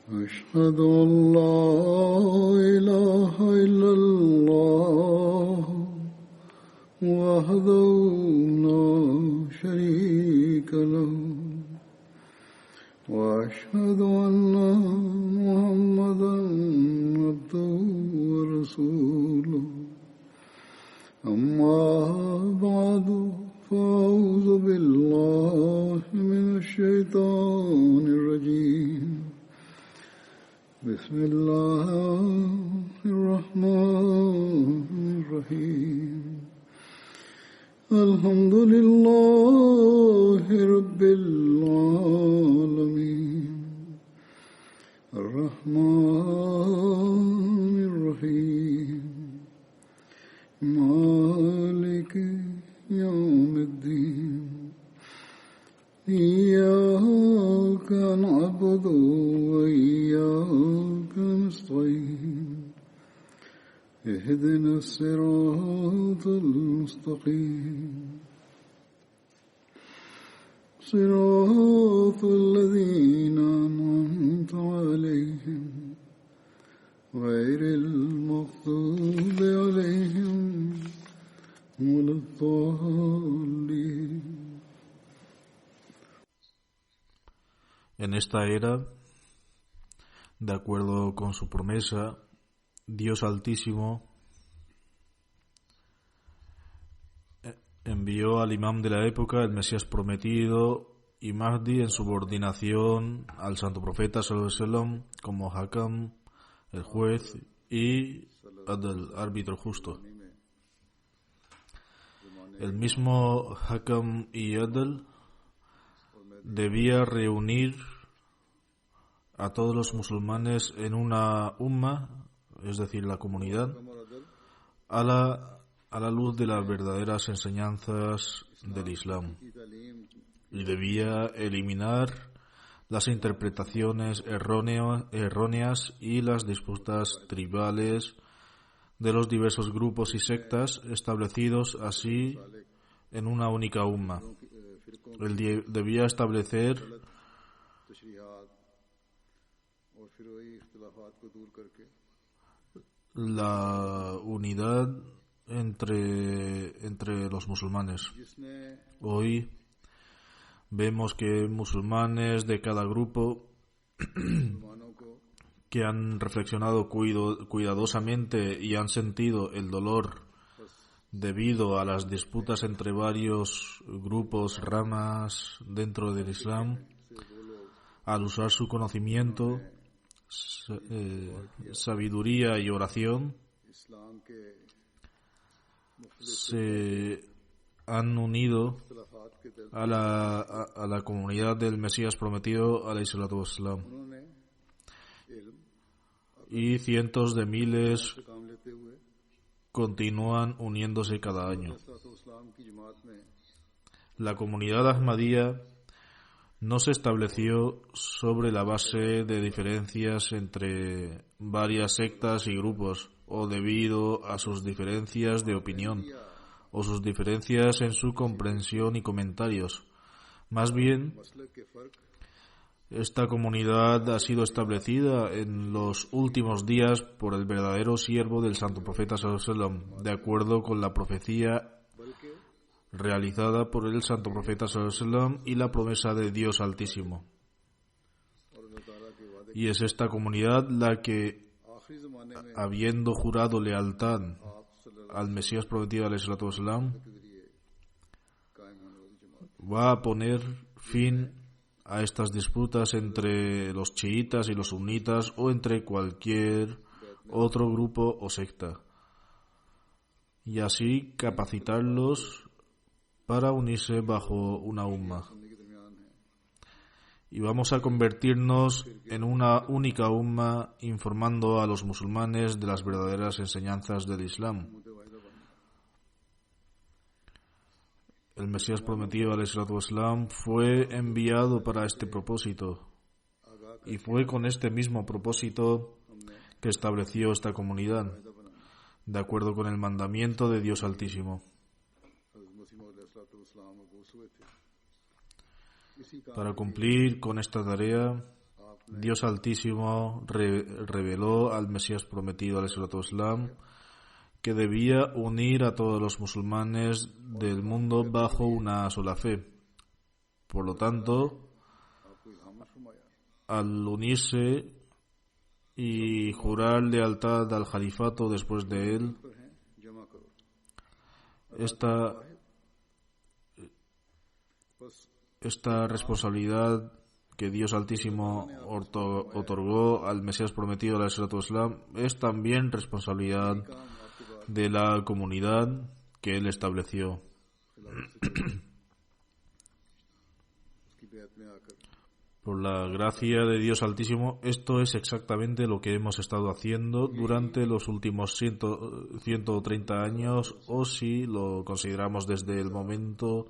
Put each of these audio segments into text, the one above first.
أشهد أن لا إله إلا الله وحده لا شريك له وأشهد أن محمدا عبده ورسوله أما بعد فأعوذ بالله من الشيطان الرجيم بسم الله الرحمن الرحيم الحمد لله رب العالمين الرحمن الرحيم مالك يوم الدين إياك نعبد وإياك نستعين اهدنا الصراط المستقيم صراط الذين أنعمت عليهم غير المغضوب عليهم ولا الضالين. En esta era, de acuerdo con su promesa, Dios Altísimo envió al imam de la época, el Mesías prometido, y Mahdi en subordinación al santo profeta sallallahu alaihi wasallam como Hakam, el juez, y Adl, árbitro justo. El mismo Hakam y Adl debía reunir a todos los musulmanes en una umma, es decir, la comunidad, a la luz de las verdaderas enseñanzas del Islam, y debía eliminar las interpretaciones erróneas y las disputas tribales de los diversos grupos y sectas establecidos así en una única umma. Él debía establecer la unidad entre los musulmanes. Hoy vemos que musulmanes de cada grupo que han reflexionado cuidadosamente y han sentido el dolor debido a las disputas entre varios grupos, ramas dentro del Islam, al usar su conocimiento, sabiduría y oración, se han unido a la comunidad del Mesías prometido, alayhi salatu wassalam, y cientos de miles continúan uniéndose cada año. La comunidad Ahmadía no se estableció sobre la base de diferencias entre varias sectas y grupos, o debido a sus diferencias de opinión, o sus diferencias en su comprensión y comentarios. Más bien, esta comunidad ha sido establecida en los últimos días por el verdadero siervo del santo profeta sallallahu alaihi wasallam, de acuerdo con la profecía realizada por el santo profeta sallallahu alaihi wasallam y la promesa de Dios Altísimo. Y es esta comunidad la que, habiendo jurado lealtad al Mesías prometido alayhi salatu wassalam, va a poner fin a estas disputas entre los chiitas y los sunitas o entre cualquier otro grupo o secta, y así capacitarlos para unirse bajo una umma. Y vamos a convertirnos en una única umma, informando a los musulmanes de las verdaderas enseñanzas del Islam. El Mesías prometido alayhi salatu wassalam fue enviado para este propósito, y fue con este mismo propósito que estableció esta comunidad, de acuerdo con el mandamiento de Dios Altísimo. Para cumplir con esta tarea, Dios Altísimo reveló al Mesías prometido, alayhi salatu wassalam, que debía unir a todos los musulmanes del mundo bajo una sola fe. Por lo tanto, al unirse y jurar lealtad al califato después de él, esta responsabilidad que Dios Altísimo otorgó al Mesías prometido, alayhi salatu wassalam, es también responsabilidad de la comunidad que él estableció. Por la gracia de Dios Altísimo, esto es exactamente lo que hemos estado haciendo durante los últimos 130 años, o si lo consideramos desde el momento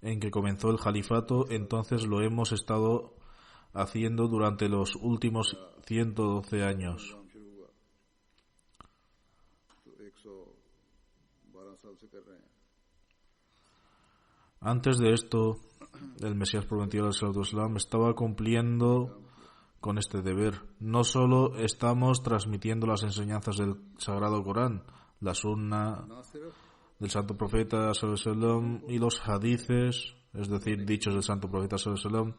en que comenzó el califato, entonces lo hemos estado haciendo durante los últimos 112 años. Antes de esto, el Mesías prometido al Islam estaba cumpliendo con este deber. No solo estamos transmitiendo las enseñanzas del Sagrado Corán, la Sunna del Santo Profeta sallam, y los hadices, es decir, dichos del Santo Profeta sallam,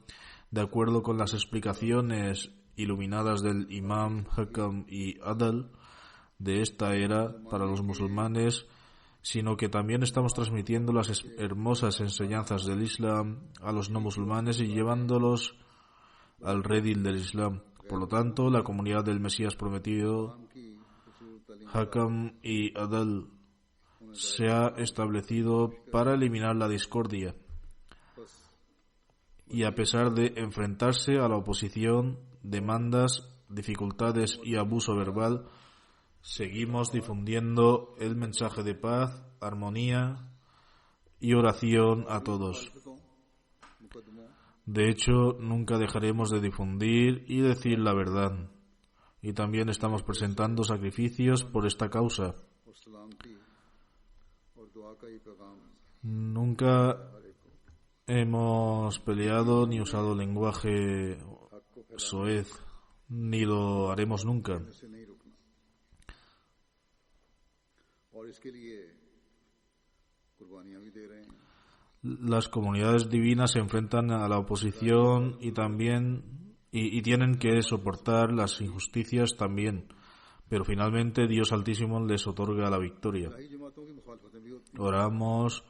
de acuerdo con las explicaciones iluminadas del Imam, Hakam y Adal de esta era para los musulmanes, sino que también estamos transmitiendo las hermosas enseñanzas del Islam a los no musulmanes y llevándolos al redil del Islam. Por lo tanto, la comunidad del Mesías prometido, Hakam y Adal, se ha establecido para eliminar la discordia, y a pesar de enfrentarse a la oposición, demandas, dificultades y abuso verbal, seguimos difundiendo el mensaje de paz, armonía y oración a todos. De hecho, nunca dejaremos de difundir y decir la verdad. Y también estamos presentando sacrificios por esta causa. Nunca hemos peleado ni usado lenguaje soez, ni lo haremos nunca. Las comunidades divinas se enfrentan a la oposición y también tienen que soportar las injusticias también, pero finalmente Dios Altísimo les otorga la victoria. Oramos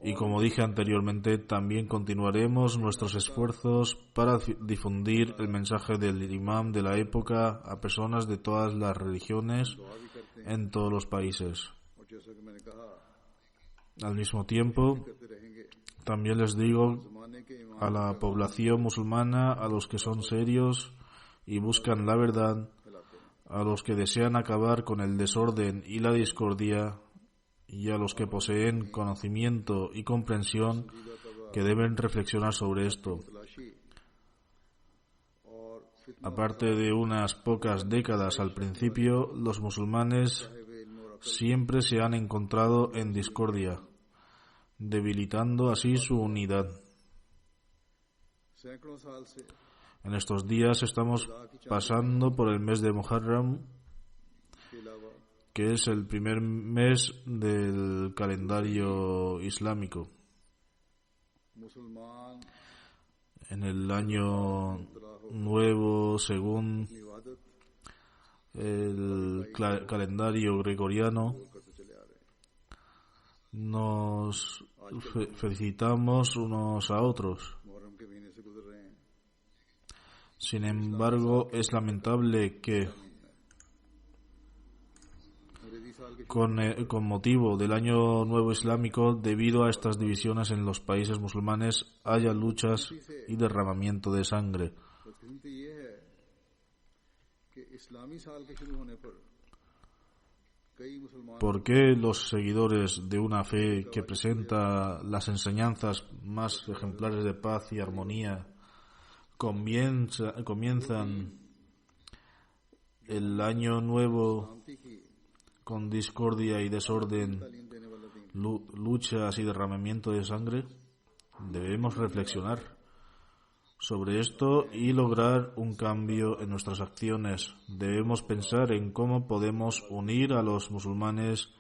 y, como dije anteriormente, también continuaremos nuestros esfuerzos para difundir el mensaje del imam de la época a personas de todas las religiones en todos los países. Al mismo tiempo, también les digo a la población musulmana, a los que son serios y buscan la verdad, a los que desean acabar con el desorden y la discordia, y a los que poseen conocimiento y comprensión, que deben reflexionar sobre esto. Aparte de unas pocas décadas al principio, los musulmanes siempre se han encontrado en discordia, debilitando así su unidad. En estos días estamos pasando por el mes de Muharram, que es el primer mes del calendario islámico. En el año nuevo, según el calendario gregoriano, nos felicitamos unos a otros. Sin embargo, es lamentable que con motivo del Año Nuevo Islámico, debido a estas divisiones en los países musulmanes, haya luchas y derramamiento de sangre. ¿Por qué los seguidores de una fe que presenta las enseñanzas más ejemplares de paz y armonía comienzan el año nuevo con discordia y desorden, luchas y derramamiento de sangre? Debemos reflexionar sobre esto y lograr un cambio en nuestras acciones. Debemos pensar en cómo podemos unir a los musulmanes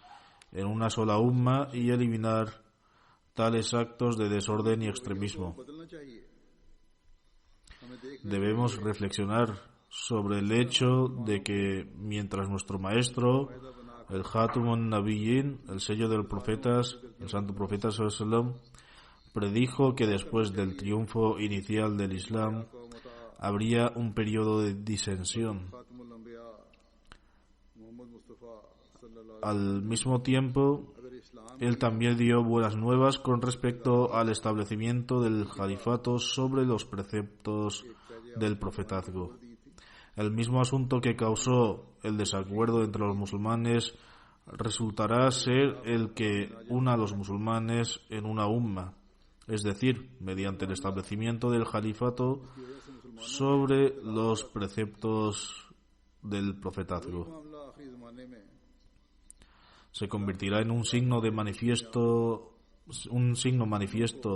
en una sola umma y eliminar tales actos de desorden y extremismo. Debemos reflexionar sobre el hecho de que mientras nuestro maestro, el Khatamun Nabiyyin, el sello de los profetas, el santo profeta sallallahu alaihi wasallam, predijo que después del triunfo inicial del Islam habría un periodo de disensión. Al mismo tiempo, él también dio buenas nuevas con respecto al establecimiento del califato sobre los preceptos del profetazgo. El mismo asunto que causó el desacuerdo entre los musulmanes resultará ser el que una a los musulmanes en una umma, es decir, mediante el establecimiento del califato sobre los preceptos del profetazgo. Se convertirá en un signo manifiesto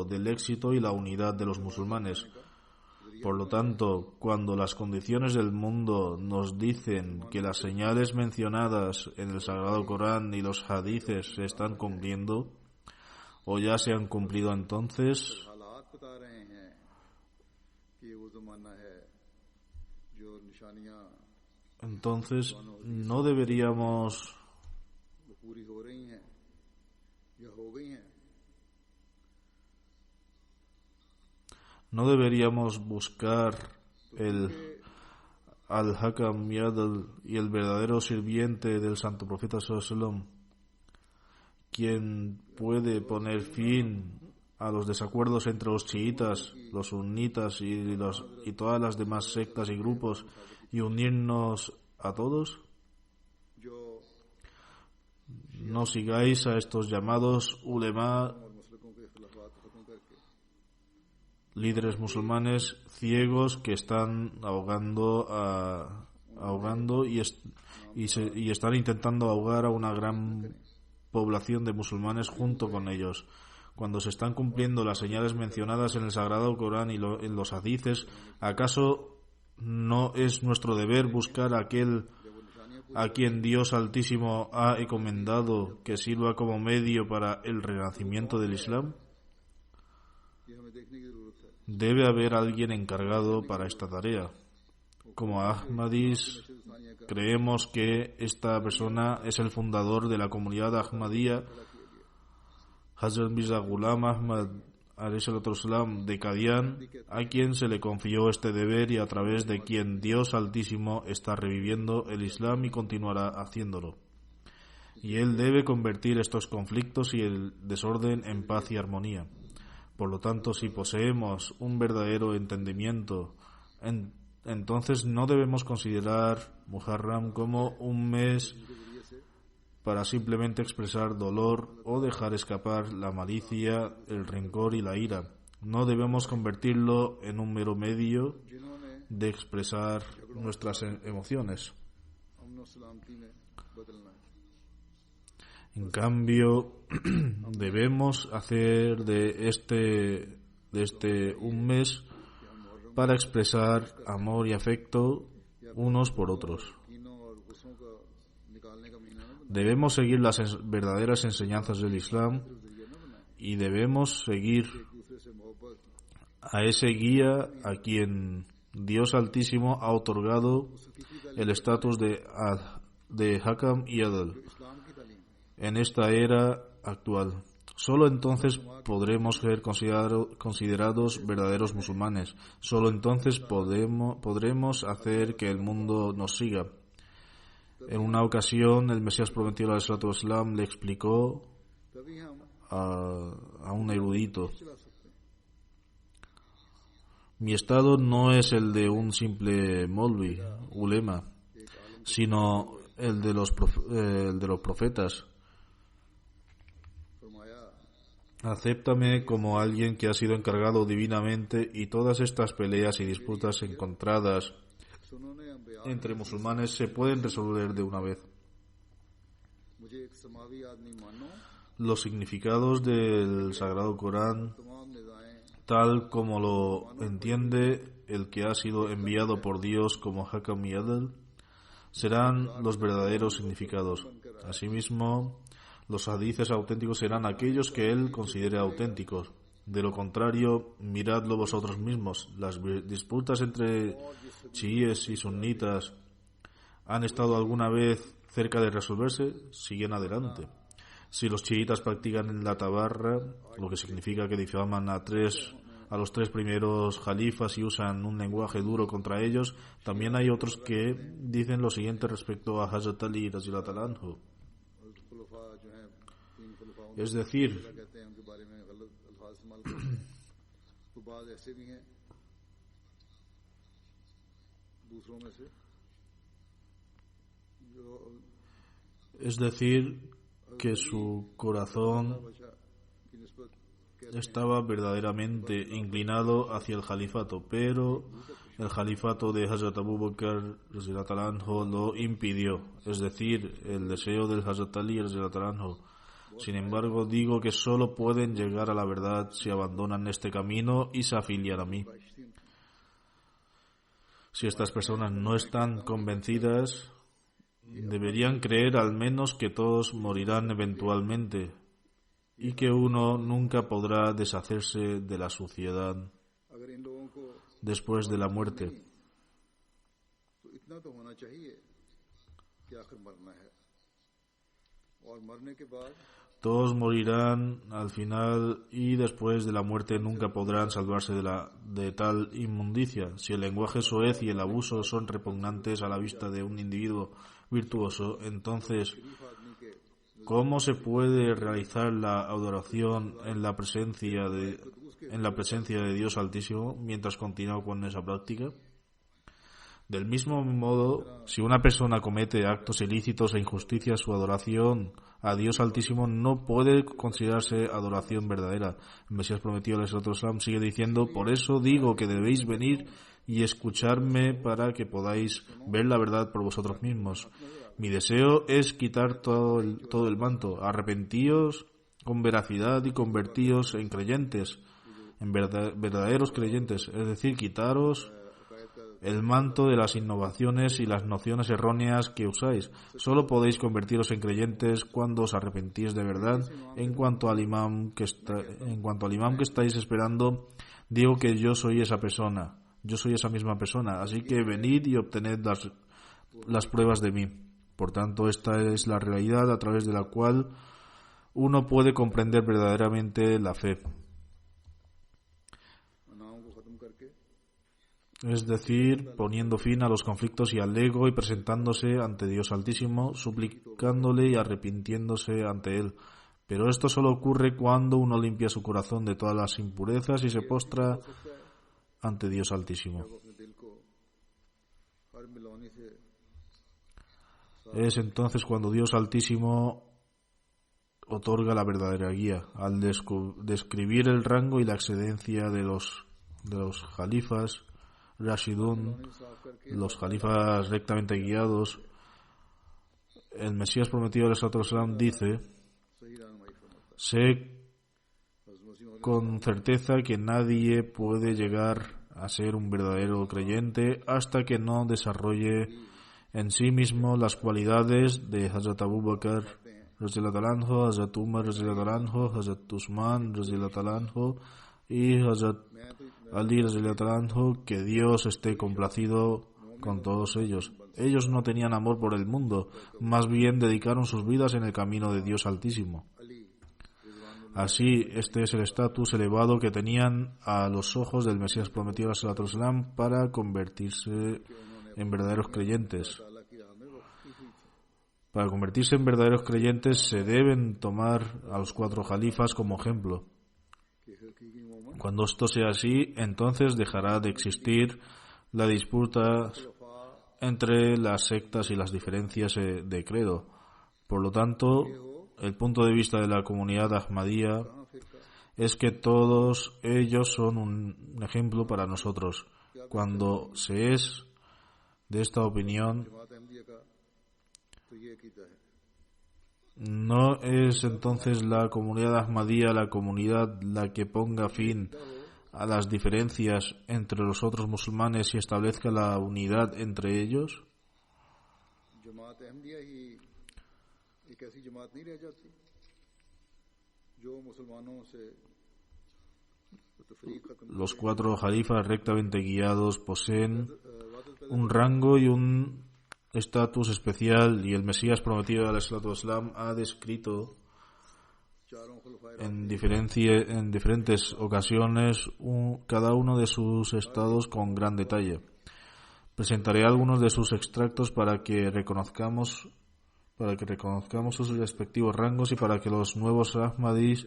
del éxito y la unidad de los musulmanes. Por lo tanto, cuando las condiciones del mundo nos dicen que las señales mencionadas en el Sagrado Corán y los hadices se están cumpliendo, o ya se han cumplido entonces, no deberíamos buscar el Al-Hakam y el verdadero sirviente del santo profeta sallallahu alaihi wasallam, quien puede poner fin a los desacuerdos entre los chiitas, los sunitas y todas las demás sectas y grupos y unirnos a todos. No sigáis a estos llamados ulema, líderes musulmanes ciegos que están ahogando y están intentando ahogar a una gran población de musulmanes junto con ellos. Cuando se están cumpliendo las señales mencionadas en el Sagrado Corán y en los hadices, ¿acaso no es nuestro deber buscar a aquel a quien Dios Altísimo ha encomendado que sirva como medio para el renacimiento del Islam? Debe haber alguien encargado para esta tarea. Como Ahmadis, creemos que esta persona es el fundador de la comunidad Ahmadiyya, Hazrat Mirza Ghulam Ahmad de Qadian, a quien se le confió este deber y a través de quien Dios Altísimo está reviviendo el Islam y continuará haciéndolo. Y él debe convertir estos conflictos y el desorden en paz y armonía. Por lo tanto, si poseemos un verdadero entendimiento, entonces no debemos considerar Muharram como un mes para simplemente expresar dolor o dejar escapar la malicia, el rencor y la ira. No debemos convertirlo en un mero medio de expresar nuestras emociones. En cambio, debemos hacer de este un mes para expresar amor y afecto unos por otros. Debemos seguir las verdaderas enseñanzas del Islam y debemos seguir a ese guía a quien Dios Altísimo ha otorgado el estatus de Hakam y Adl en esta era actual. Solo entonces podremos ser considerados verdaderos musulmanes. Solo entonces podremos hacer que el mundo nos siga. En una ocasión, el Mesías prometido al Salatu Islam le explicó a un erudito: mi estado no es el de un simple molvi, ulema, sino el de los profetas. Acéptame como alguien que ha sido encargado divinamente y todas estas peleas y disputas encontradas entre musulmanes se pueden resolver de una vez. Los significados del Sagrado Corán tal como lo entiende el que ha sido enviado por Dios como Hakam y Adl, serán los verdaderos significados. Asimismo, los hadices auténticos serán aquellos que él considere auténticos. De lo contrario, miradlo vosotros mismos. Las disputas entre chiíes y sunitas han estado alguna vez cerca de resolverse, siguen adelante. Si los chiitas practican en la tabarra, lo que significa que difaman a los tres primeros jalifas y usan un lenguaje duro contra ellos, también hay otros que dicen lo siguiente respecto a Hazrat Ali radhiyallahu anhu. Es decir, que su corazón estaba verdaderamente inclinado hacia el califato, pero el califato de Hazrat Abu Bakr radhiyallahu anhu lo impidió, es decir, el deseo del Hazrat Ali radhiyallahu anhu. Sin embargo, digo que solo pueden llegar a la verdad si abandonan este camino y se afilian a mí. Si estas personas no están convencidas, deberían creer al menos que todos morirán eventualmente y que uno nunca podrá deshacerse de la suciedad después de la muerte. Todos morirán al final y después de la muerte nunca podrán salvarse de tal inmundicia. Si el lenguaje soez y el abuso son repugnantes a la vista de un individuo virtuoso, entonces, ¿cómo se puede realizar la adoración en la presencia de Dios Altísimo mientras continúa con esa práctica? Del mismo modo, si una persona comete actos ilícitos e injusticias, su adoración a Dios Altísimo no puede considerarse adoración verdadera. El Mesías prometido, ﷺ, sigue diciendo: por eso digo que debéis venir y escucharme para que podáis ver la verdad por vosotros mismos. Mi deseo es quitar todo el manto. Arrepentíos con veracidad y convertíos en creyentes, en verdaderos creyentes, es decir, quitaros el manto de las innovaciones y las nociones erróneas que usáis. Solo podéis convertiros en creyentes cuando os arrepentís de verdad. En cuanto al imam que estáis esperando, digo que yo soy esa persona. Yo soy esa misma persona. Así que venid y obtened las pruebas de mí. Por tanto, esta es la realidad a través de la cual uno puede comprender verdaderamente la fe. Es decir, poniendo fin a los conflictos y al ego y presentándose ante Dios Altísimo, suplicándole y arrepintiéndose ante Él. Pero esto solo ocurre cuando uno limpia su corazón de todas las impurezas y se postra ante Dios Altísimo. Es entonces cuando Dios Altísimo otorga la verdadera guía. Al describir el rango y la excedencia de los jalifas Rashidun, los jalifas rectamente guiados, el Mesías prometido ﷺ dice: sé con certeza que nadie puede llegar a ser un verdadero creyente hasta que no desarrolle en sí mismo las cualidades de Hazrat Abu Bakr radhiyallahu anhu, Hazrat Umar radhiyallahu anhu, Hazrat Usman radhiyallahu anhu y Hazrat Ali radhiyallahu anhu, que Dios esté complacido con todos ellos. Ellos no tenían amor por el mundo, más bien dedicaron sus vidas en el camino de Dios Altísimo. Así, este es el estatus elevado que tenían a los ojos del Mesías prometido ﷺ para convertirse en verdaderos creyentes. Para convertirse en verdaderos creyentes se deben tomar a los 4 jalifas como ejemplo. Cuando esto sea así, entonces dejará de existir la disputa entre las sectas y las diferencias de credo. Por lo tanto, el punto de vista de la comunidad Ahmadía es que todos ellos son un ejemplo para nosotros. Cuando se es de esta opinión, no es entonces la comunidad Ahmadía la comunidad la que ponga fin a las diferencias entre los otros musulmanes y establezca la unidad entre ellos? जमात अहमदिया ही एक ऐसी जमात नहीं रह जाती जो मुसलमानों से तफरीक खत्म Los 4 jalifas rectamente guiados poseen un rango y un estatus especial, y el Mesías prometido alaihissalatu wassalam ha descrito चारों खुलफाए en diferentes ocasiones cada uno de sus estados con gran detalle. Presentaré algunos de sus extractos para que reconozcamos sus respectivos rangos y para que los nuevos Ahmadis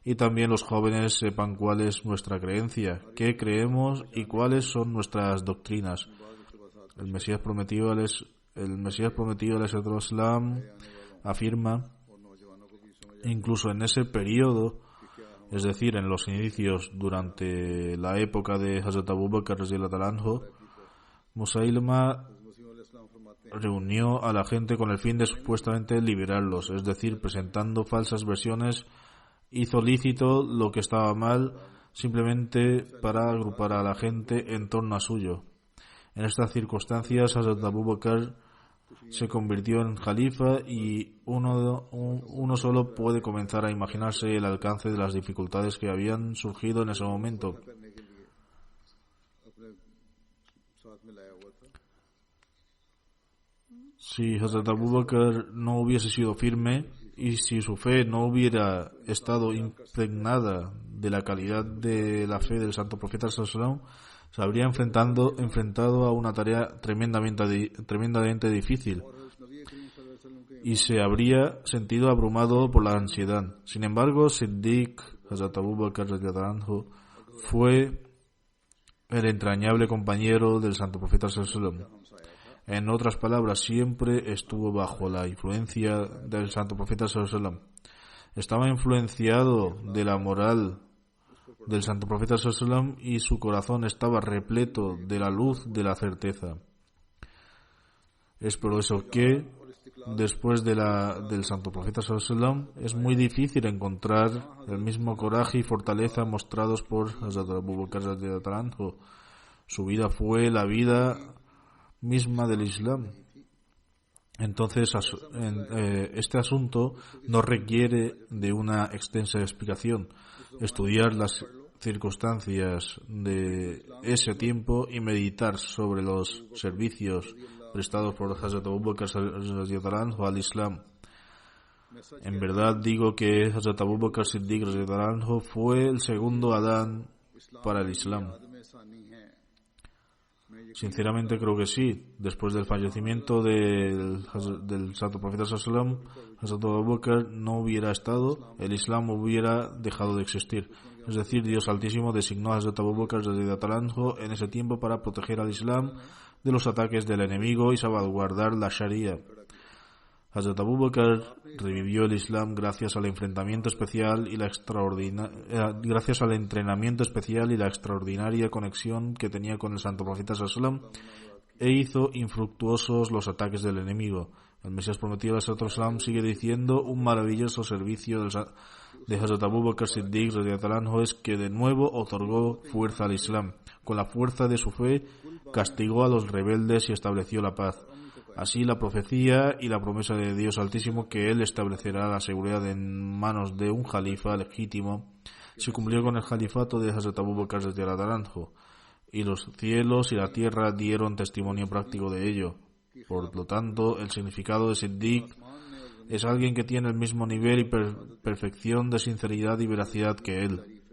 y también los jóvenes sepan cuál es nuestra creencia, qué creemos y cuáles son nuestras doctrinas. El Mesías prometido alaihissalatu wassalam afirma, incluso en ese periodo, es decir, en los inicios durante la época de Hazrat Abu Bakr radhiyallahu anhu, Musailama reunió a la gente con el fin de supuestamente liberarlos, es decir, presentando falsas versiones, hizo lícito lo que estaba mal simplemente para agrupar a la gente en torno a suyo. En estas circunstancias, Hazrat Abu Bakr se convirtió en califa y uno solo puede comenzar a imaginarse el alcance de las dificultades que habían surgido en ese momento. करने के लिए अपने साथ में लाया हुआ था Si Hazrat Abu Bakr no hubiese sido firme y si su fe no hubiera estado impregnada de la calidad de la fe del santo profeta sallallahu alaihi wasallam, se habría enfrentado a una tarea tremendamente difícil y se habría sentido abrumado por la ansiedad. Sin embargo, Siddiq, Hazrat Abu Bakr radhiyallahu anhu, fue el entrañable compañero del santo profeta sallallahu alaihi wasallam. En otras palabras, siempre estuvo bajo la influencia del santo profeta sallallahu alaihi wasallam. Estaba influenciado de la moral del santo profeta sallallahu alaihi wasallam y su corazón estaba repleto de la luz de la certeza. Es por eso que después del santo profeta sallallahu alaihi wasallam es muy difícil encontrar el mismo coraje y fortaleza mostrados por Hazrat Abu Bakr radhiyallahu anhu. Su vida fue la vida misma del Islam. Entonces, este asunto no requiere de una extensa explicación. Estudiar las circunstancias de ese tiempo y meditar sobre los servicios prestados por Hazrat Abu Bakr radhiyallahu anhu al Islam. En verdad digo que Hazrat Abu Bakr Siddiq radhiyallahu anhu fue el segundo Adán para el Islam. Sinceramente creo que sí. Después del fallecimiento del santo profeta sallallahu alaihi wasallam, Hazrat Abu Bakr no hubiera estado, el Islam hubiera dejado de existir. Es decir, Dios Altísimo designó a Hazrat Abu Bakr radhiyallahu anhu en ese tiempo para proteger al Islam de los ataques del enemigo y salvaguardar la Sharia. Hazrat Abu Bakr revivió el Islam gracias al entrenamiento especial y la extraordinaria conexión que tenía con el santo profeta sallallahu alaihi wasallam, e hizo infructuosos los ataques del enemigo. El Mesías prometido sallallahu alaihi wasallam sigue diciendo: un maravilloso servicio de Hazrat Abu Bakr Siddiq radhiyallahu anhu es que de nuevo otorgó fuerza al Islam. Con la fuerza de su fe castigó a los rebeldes y estableció la paz. Así, la profecía y la promesa de Dios Altísimo que Él establecerá la seguridad en manos de un califa legítimo se cumplió con el califato de Hazrat Abu Bakr radhiyallahu anhu, y los cielos y la tierra dieron testimonio práctico de ello. Por lo tanto, el significado de Siddiq es alguien que tiene el mismo nivel y perfección de sinceridad y veracidad que él.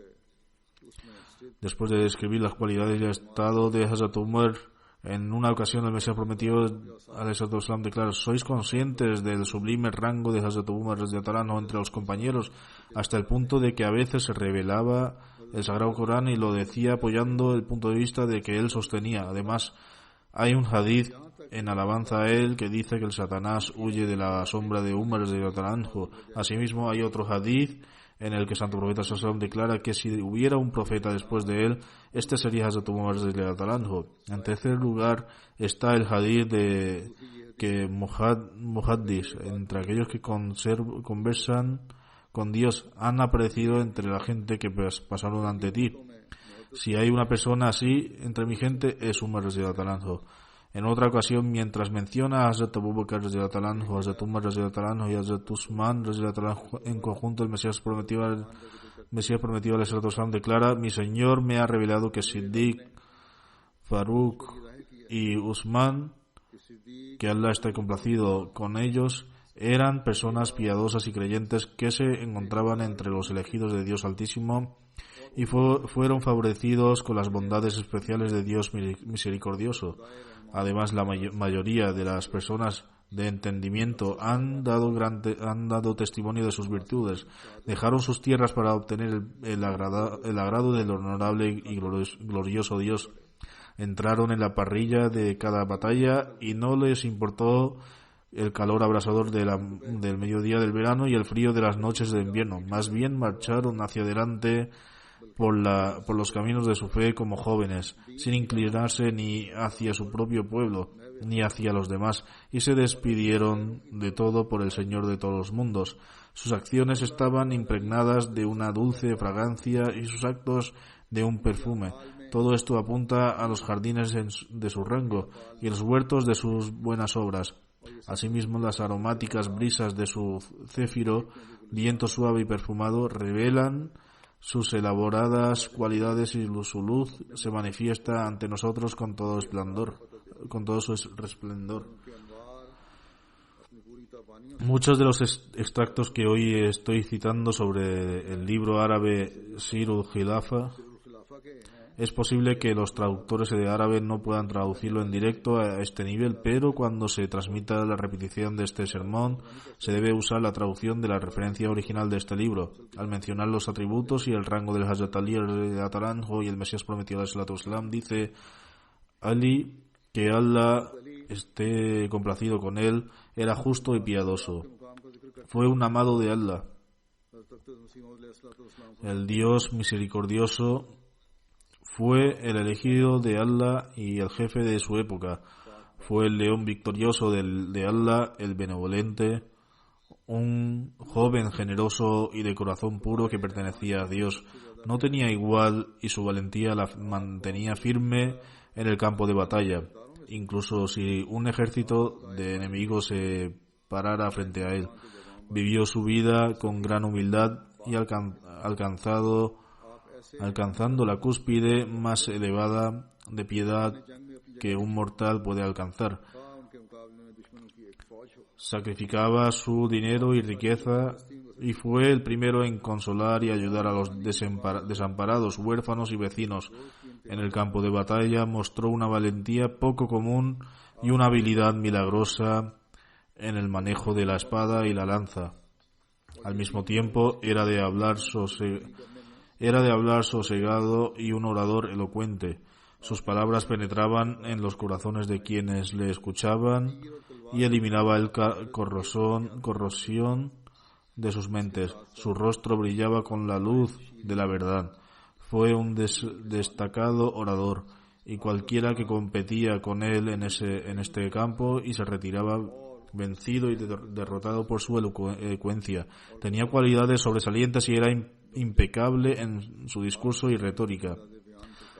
Después de describir las cualidades y el estado de Hazrat Umar, en una ocasión el Mesías prometido alaihissalatu wassalam declara: ¿sois conscientes del sublime rango de Hazrat Umar radhiyallahu anhu entre los compañeros, hasta el punto de que a veces se revelaba el Sagrado Corán y lo decía apoyando el punto de vista de que él sostenía? Además, hay un hadith en alabanza a él que dice que el Satanás huye de la sombra de Umar radhiyallahu anhu. Asimismo, hay otro hadith en el que el santo profeta sallallahu alaihi wasallam declara que si hubiera un profeta después de él, este sería Hazrat Umar radhiyallahu anhu. En tercer lugar está el hadith de que muhaddis, entre aquellos que conversan con Dios, han aparecido entre la gente que pasaron ante ti. Si hay una persona así entre mi gente, es Umar radhiyallahu anhu. En otra ocasión, mientras menciona a Hazrat Abu Bakr radhiyallahu anhu, Hazrat Umar radhiyallahu anhu y Hazrat Usman radhiyallahu anhu en conjunto, el Mesías prometido alayhi salatu wasalam declara: mi Señor me ha revelado que Siddiq, Faruk y Usman, que Allah esté complacido con ellos, eran personas piadosas y creyentes que se encontraban entre los elegidos de Dios Altísimo y fueron favorecidos con las bondades especiales de Dios misericordioso. Además, la mayoría de las personas de entendimiento han dado testimonio de sus virtudes. Dejaron sus tierras para obtener el agrado del honorable y glorioso Dios. Entraron en la parrilla de cada batalla y no les importó el calor abrasador del mediodía del verano y el frío de las noches de invierno. Más bien marcharon hacia adelante por los caminos de su fe como jóvenes, sin inclinarse ni hacia su propio pueblo, ni hacia los demás, y se despidieron de todo por el Señor de todos los mundos. Sus acciones estaban impregnadas de una dulce fragancia y sus actos de un perfume. Todo esto apunta a los jardines de su rango y los huertos de sus buenas obras. Asimismo, las aromáticas brisas de su céfiro, viento suave y perfumado, revelan sus elaboradas cualidades y su luz se manifiesta ante nosotros con todo su resplendor. Muchos de los extractos que hoy estoy citando sobre el libro árabe Sirul Khilafa, es posible que los traductores de árabe no puedan traducirlo en directo a este nivel, pero cuando se transmita la repetición de este sermón, se debe usar la traducción de la referencia original de este libro. Al mencionar los atributos y el rango del Hazrat Ali radhiyallahu anhu y el Mesías prometido alayhi salatu wasalam, dice Ali, que Allah esté complacido con él, era justo y piadoso. Fue un amado de Allah. El Dios misericordioso fue el elegido de Allah y el jefe de su época. Fue el león victorioso de Allah, el benevolente, un joven generoso y de corazón puro que pertenecía a Dios. No tenía igual y su valentía la mantenía firme en el campo de batalla. Incluso si un ejército de enemigos se parara frente a él. Vivió su vida con gran humildad y alcanzando la cúspide más elevada de piedad que un mortal puede alcanzar. Sacrificaba su dinero y riqueza y fue el primero en consolar y ayudar a los desamparados, huérfanos y vecinos. En el campo de batalla mostró una valentía poco común y una habilidad milagrosa en el manejo de la espada y la lanza. Al mismo tiempo era de hablar sosegado y un orador elocuente. Sus palabras penetraban en los corazones de quienes le escuchaban y eliminaba la corrosión de sus mentes. Su rostro brillaba con la luz de la verdad. Fue un destacado orador y cualquiera que competía con él en este campo y se retiraba vencido y derrotado por su elocuencia. Tenía cualidades sobresalientes y era impecable en su discurso y retórica.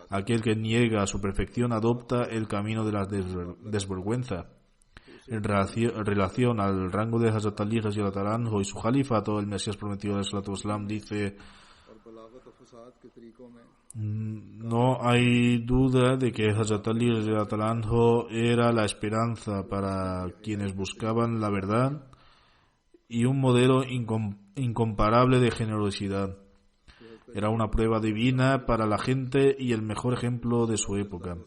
Aquel que niega su perfección adopta el camino de la desvergüenza. En relación al rango de Hazrat Ali radhiyallahu anhu y su califato, el Mesías prometido alayhi salatu wasalam dice: no hay duda de que Hazrat Ali radhiyallahu anhu era la esperanza para quienes buscaban la verdad y un modelo incomparable de generosidad. Era una prueba divina para la gente y el mejor ejemplo de su época.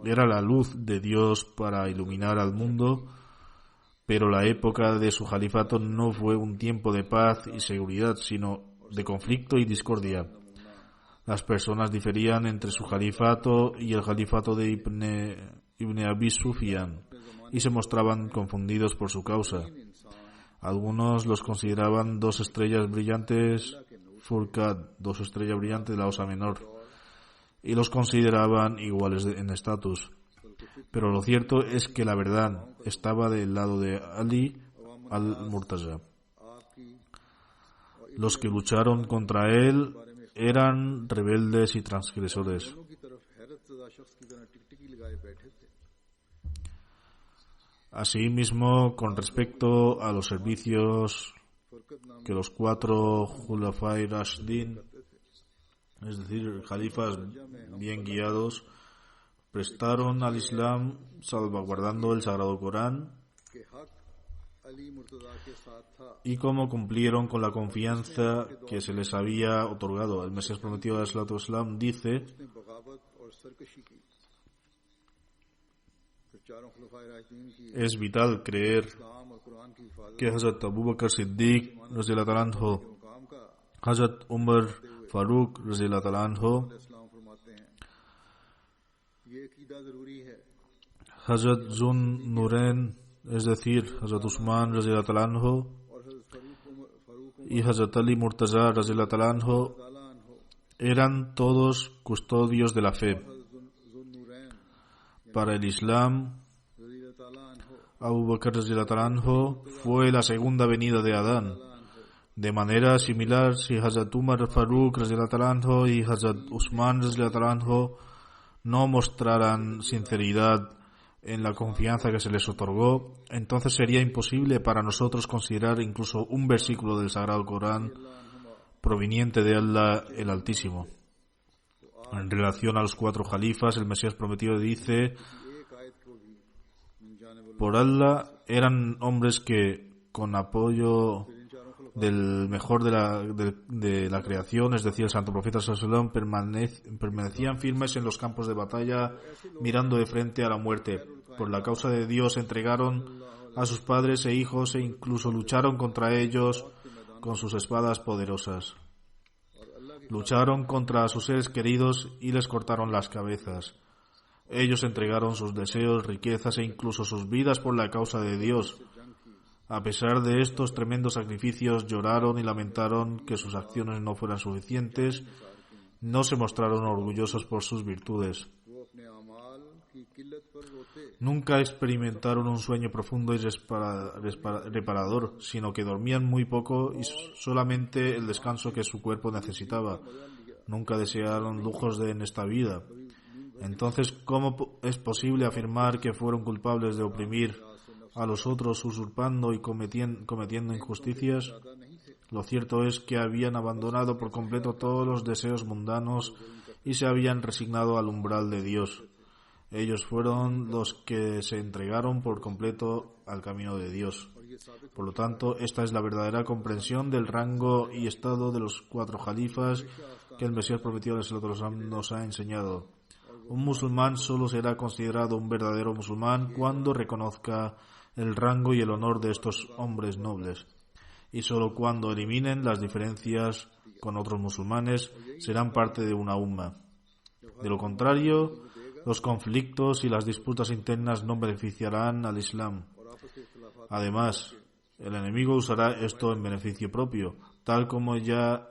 Era la luz de Dios para iluminar al mundo, pero la época de su califato no fue un tiempo de paz y seguridad, sino de conflicto y discordia. Las personas diferían entre su califato y el califato de Ibn Abi Sufyan y se mostraban confundidos por su causa. Algunos los consideraban dos estrellas brillantes, Furqat, dos estrellas brillantes de la Osa Menor, y los consideraban iguales en estatus. Pero lo cierto es que la verdad estaba del lado de Ali al-Murtaza. Los que lucharon contra él eran rebeldes y transgresores. दोनों की तरफ हैरत ज़दा शख्स की तरह टिकटिकी लगाए बैठे थे। Asimismo, con respecto a los servicios फरकत नाम que los 4 Khulafai Rashidin, es decir, califas bien guiados, prestaron al Islam salvaguardando el Sagrado Corán, के हक अली मुर्तज़ा के साथ था। y cómo cumplieron con la confianza que se les había otorgado. El Mesías prometido de Islam dice: उसने बगावत और सरकशी की। फिर चारों खुलफाए राशिदीन की es vital creer इस्लाम और कुरान की हिफाजत que Hazrat Abu Bakr Siddiq radhiyallahu anhu, के मुकाम का Hazrat Umar Farooq radhiyallahu anhu, इस्लाम फरमाते हैं। ये अकीदा जरूरी है। Hazrat Zun Nurain, es decir, Hazrat Usman radhiyallahu anhu, और Farooq y Hazrat Ali Murtaza radhiyallahu anhu ताला अनहो eran todos custodios de la fe. ज़ुन्नूरैन Para el Islam, रज़ी ताला अनहो Abu Bakr radhiyallahu anhu fue la segunda venida de Adán. De manera similar, si Hazrat Umar Farooq radhiyallahu anhu y Hazrat Usman radhiyallahu anhu no mostraran sinceridad en la confianza que se les otorgó, entonces sería imposible para nosotros considerar incluso un versículo del Sagrado Corán proveniente de Allah el Altísimo. En relación a los 4 califas, el Mesías prometido dice: एक आयत को भी जाने por Allah eran hombres que, con apoyo del mejor de la creación, es decir, el santo profeta sallallahu alaihi wasallam, permanecían firmes en los campos de batalla, mirando de frente a la muerte. Por la causa de Dios entregaron a sus padres e hijos e incluso lucharon contra ellos con sus espadas poderosas. Lucharon contra sus seres queridos y les cortaron las cabezas. Ellos entregaron sus deseos, riquezas e incluso sus vidas por la causa de Dios. A pesar de estos tremendos sacrificios, lloraron y lamentaron que sus acciones no fueran suficientes. No se mostraron orgullosos por sus virtudes. वो अपने अमाल की किल्लत पर रोते Nunca experimentaron un sueño profundo y reparador, sino que dormían muy poco y solamente el descanso que su cuerpo necesitaba. Nunca desearon lujos en esta vida. Entonces, ¿cómo es posible afirmar que fueron culpables de oprimir a los otros, usurpando y cometiendo injusticias? Lo cierto es que habían abandonado por completo todos los deseos mundanos y se habían resignado al umbral de Dios. Ellos fueron los que se entregaron por completo al camino de Dios. Por lo tanto, esta es la verdadera comprensión del rango y estado de los 4 califas que el Mesías prometido nos ha enseñado. Un musulmán solo será considerado un verdadero musulmán cuando reconozca el rango y el honor de estos hombres nobles. Y solo cuando eliminen las diferencias con otros musulmanes serán parte de una umma. De lo contrario, los conflictos y las disputas internas no beneficiarán al Islam. Además, el enemigo usará esto en beneficio propio, tal como ya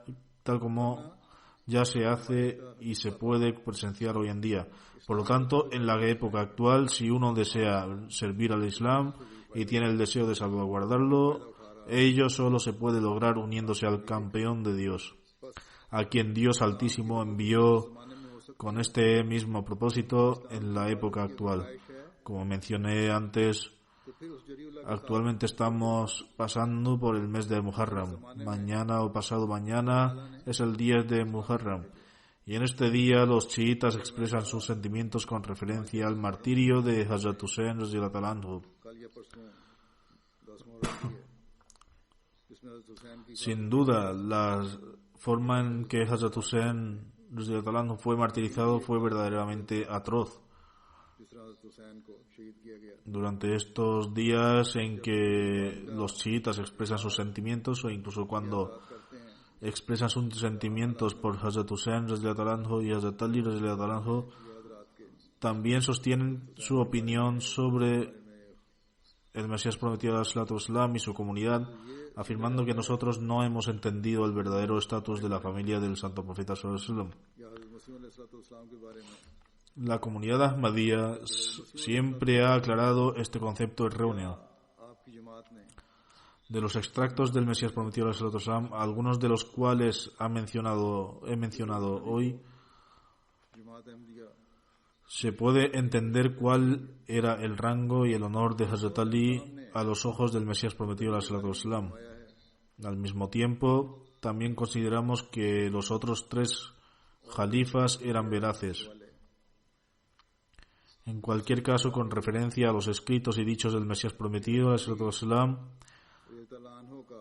se hace y se puede presenciar hoy en día. Por lo tanto, en la época actual, si uno desea servir al Islam y tiene el deseo de salvaguardarlo, ello solo se puede lograr uniéndose al campeón de Dios, a quien Dios Altísimo envió con este mismo propósito en la época actual. Como mencioné antes, actualmente estamos pasando por el mes de Muharram. Mañana o pasado mañana es el 10 de Muharram. Y en este día los chiitas expresan sus sentimientos con referencia al martirio de Hazrat Hussein radhiyallahu anhu. Sin duda, la forma en que Hazrat Hussein radhiyallahu anhu fue martirizado fue verdaderamente atroz. Durante estos días en que los chiitas expresan sus sentimientos, o incluso cuando expresan sus sentimientos por Hazrat Hussein radhiyallahu anhu y Hazrat Ali radhiyallahu anhu, también sostienen su opinión sobre el Mesías prometido al Islam y su comunidad, afirmando que nosotros no hemos entendido el verdadero estatus de la familia del santo profeta sallallahu alaihi wasallam. La comunidad Ahmadiyya siempre ha aclarado este concepto erróneo. De los extractos del Mesías prometido, algunos de los cuales he mencionado hoy, Jamaat Ahmadiyya se puede entender cuál era el rango y el honor de Hazrat Ali a los ojos del Mesías prometido. Al mismo tiempo, también consideramos que los otros tres jalifas eran veraces. En cualquier caso, con referencia a los escritos y dichos del Mesías prometido,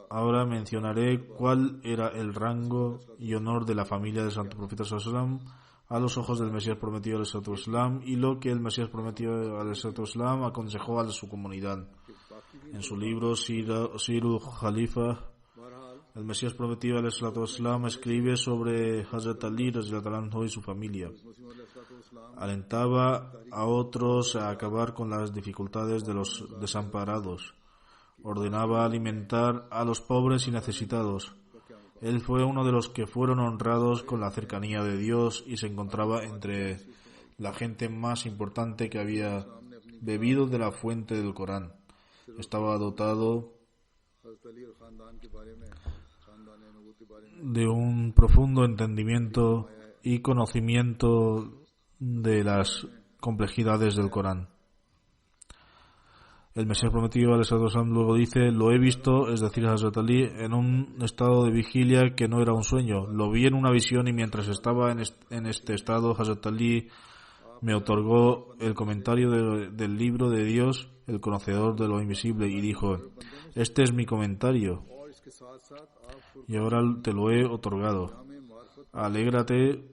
ahora mencionaré cuál era el rango y honor de la familia del Santo Profeta a los ojos del Mesías prometido y lo que el Mesías prometido aconsejó a su comunidad. En su libro Sirul Khalifa, el Mesías prometido escribe sobre Hazrat Ali y su familia. Alentaba a otros a acabar con las dificultades de los desamparados. Ordenaba alimentar a los pobres y necesitados. Él fue uno de los que fueron honrados con la cercanía de Dios y se encontraba entre la gente más importante que había bebido de la fuente del Corán. Estaba dotado de un profundo entendimiento y conocimiento de las complejidades del Corán. El Mesías prometido luego dice: lo he visto, es decir, Hazrat Ali, en un estado de vigilia que no era un sueño. Lo vi en una visión y mientras estaba en este estado, Hazrat Ali me otorgó el comentario del libro de Dios, el conocedor de lo invisible, y dijo: este es mi comentario y ahora te lo he otorgado. Alégrate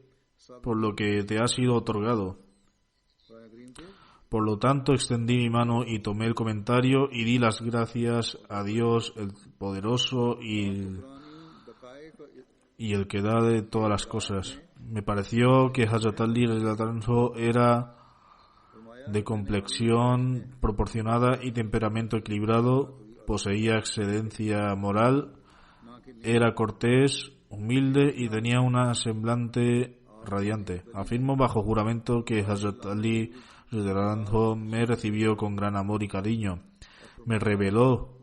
por lo que te ha sido otorgado. Por lo tanto, extendí mi mano y tomé el comentario y di las gracias a Dios, el poderoso y el que da de todas las cosas. Me pareció que Hazrat Ali era de complexión proporcionada y temperamento equilibrado, poseía excelencia moral, era cortés, humilde y tenía una semblante radiante. Afirmo bajo juramento que Hazrat Ali me recibió con gran amor y cariño. Me reveló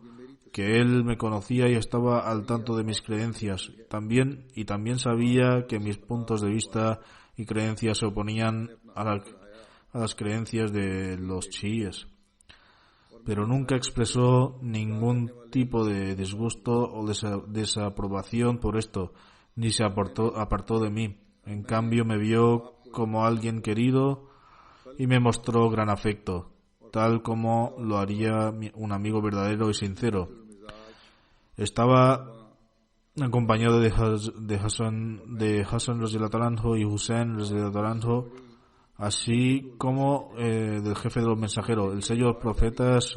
que él me conocía y estaba al tanto de mis creencias. También sabía que mis puntos de vista y creencias se oponían a las creencias de los chiíes. Pero nunca expresó ningún tipo de disgusto o desaprobación por esto, ni se apartó de mí. En cambio, me vio como alguien querido y me mostró gran afecto, tal como lo haría un amigo verdadero y sincero. Estaba acompañado de Hassan y Hussein, así como del jefe de los mensajeros, el sello de los profetas.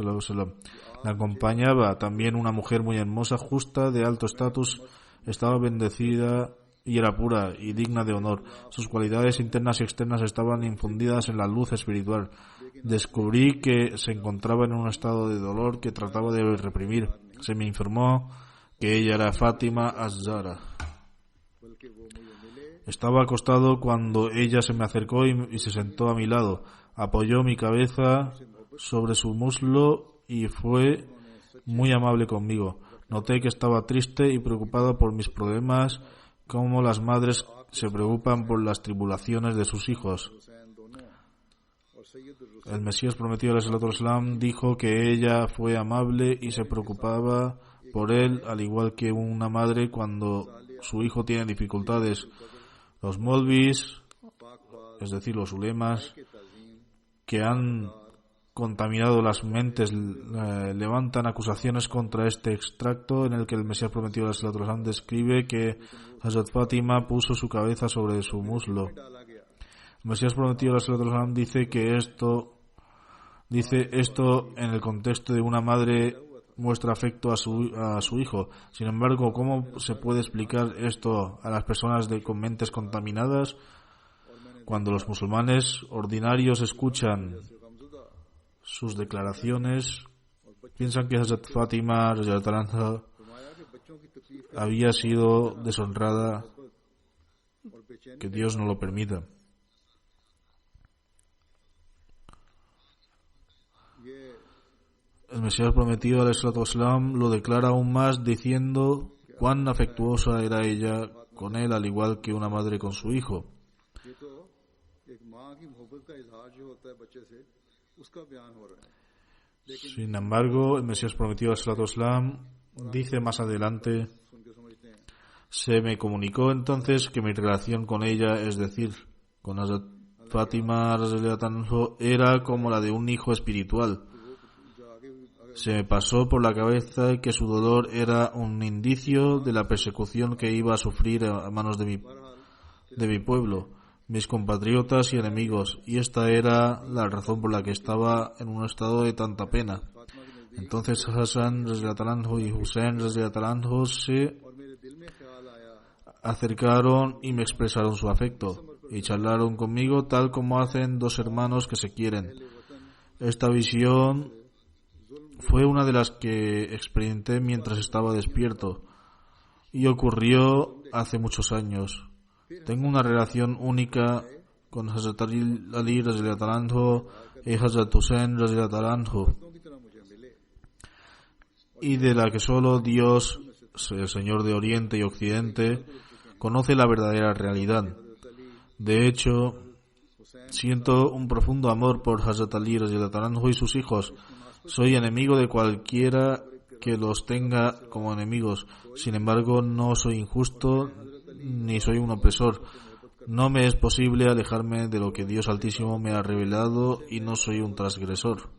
La acompañaba también una mujer muy hermosa, justa, de alto estatus, estaba bendecida y era pura y digna de honor. Sus cualidades internas y externas estaban infundidas en la luz espiritual. Descubrí que se encontraba en un estado de dolor que trataba de reprimir. Se me informó que ella era Fátima Az-Zahra. Estaba acostado cuando ella se me acercó y se sentó a mi lado. Apoyó mi cabeza sobre su muslo y fue muy amable conmigo. Noté que estaba triste y preocupada por mis problemas, como las madres se preocupan por las tribulaciones de sus hijos. El Mesías prometido dijo que ella fue amable y se preocupaba por él, al igual que una madre cuando su hijo tiene dificultades. Los molvis, es decir, los ulemas, que han contaminado las mentes, levantan acusaciones contra este extracto en el que el Mesías prometido describe que Hazrat Fátima puso su cabeza sobre su muslo. El Mesías prometido dice esto en el contexto de una madre muestra afecto a su hijo. Sin embargo, ¿cómo se puede explicar esto a las personas con mentes contaminadas? Cuando los musulmanes ordinarios escuchan sus declaraciones, piensan que Hazrat Fátima había sido deshonrada, que Dios no lo permita. El el Mesías prometido alaihissalatu wassalam lo declara aún más diciendo cuán afectuosa era ella con él, al igual que una madre con su hijo. ये तो एक माँ की मोहब्बत का इजहार जो होता है बच्चे से उसका बयान हो रहा है. Sin embargo, el Mesías prometido alaihissalatu wassalam dice más adelante: सुन के समझते हैं se me comunicó entonces que mi relación con ella, es decir, con Hazrat Fátima radhiyallahu anha, era como la de un hijo espiritual. जो आगे Se me pasó por la cabeza que su dolor era un indicio de la persecución que iba a sufrir a manos de mi pueblo, mis compatriotas y enemigos, y esta era la razón por la que estaba en un estado de tanta pena. Entonces Hassan radhiyallahu anhu y Hussein radhiyallahu anhu se और मेरे दिल में ख्याल आया acercaron y me expresaron su afecto y charlaron conmigo tal como hacen dos hermanos que se quieren. Esta visión fue una de las que experimenté mientras estaba despierto y ocurrió hace muchos años. Tengo una relación única con Hazrat Ali radhiyallahu anhu y Hazrat Hussein radhiyallahu anhu, की तरह मुझे मिले. y de la que solo Dios, el Señor de Oriente y Occidente, conoce la verdadera realidad. De hecho, siento un profundo amor por Hazrat Ali radhiyallahu anhu y sus hijos. Soy enemigo de cualquiera que los tenga como enemigos. Sin embargo, no soy injusto ni soy un opresor. No me es posible alejarme de lo que Dios Altísimo me ha revelado y no soy un transgresor.